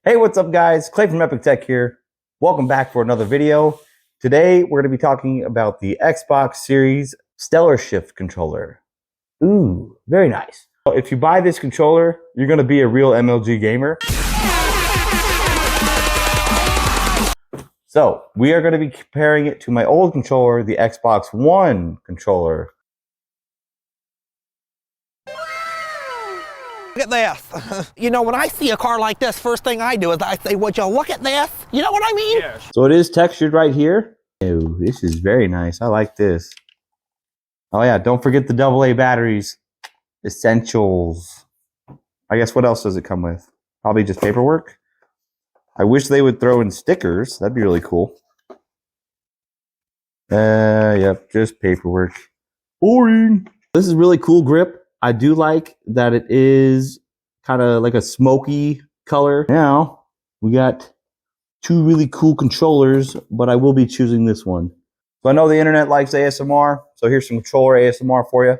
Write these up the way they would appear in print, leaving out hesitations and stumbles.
Hey, what's up guys? Clay from Epic Tech here. Welcome back for another video. Today we're going to be talking about the Xbox Series Stellar Shift controller. Ooh, very nice. If you buy this controller, you're going to be a real MLG gamer. So we are going to be comparing it to my old controller, the Xbox One controller. Look at this. You know, when I see a car like this, first thing I do is I say, would you look at this? You know what I mean? Yeah. So it is textured right here. Ew, this is very nice. I like this. Oh yeah, don't forget the AA batteries. Essentials. I guess what else does it come with? Probably just paperwork. I wish they would throw in stickers. That'd be really cool. Yep, just paperwork. Boring. This is really cool grip. I do like that it is kind of like a smoky color. Now, we got two really cool controllers, but I will be choosing this one. So I know the internet likes ASMR, so here's some controller ASMR for you.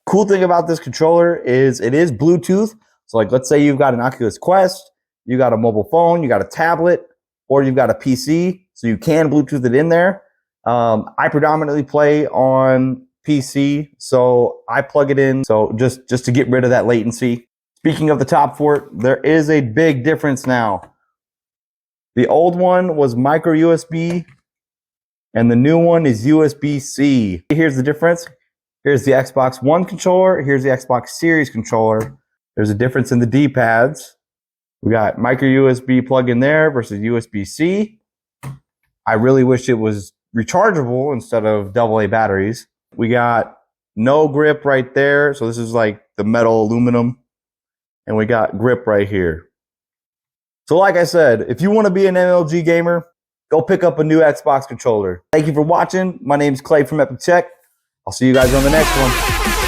Cool thing about this controller is it is Bluetooth. So like, let's say you've got an Oculus Quest, you got a mobile phone, you got a tablet, or you've got a PC, so you can Bluetooth it in there. I predominantly play on PC, so I plug it in so just to get rid of that latency. Speaking of the top port, there is a big difference now. The old one was micro USB, and the new one is USB-C. Here's the difference. Here's the Xbox One controller. Here's the Xbox Series controller. There's a difference in the D-pads. We got micro USB plug in there versus USB-C. I really wish it was rechargeable instead of AA batteries. We got no grip right there. So this is like the metal aluminum. And we got grip right here. So like I said, if you want to be an MLG gamer, go pick up a new Xbox controller. Thank you for watching. My name's Clay from Epic Tech. I'll see you guys on the next one.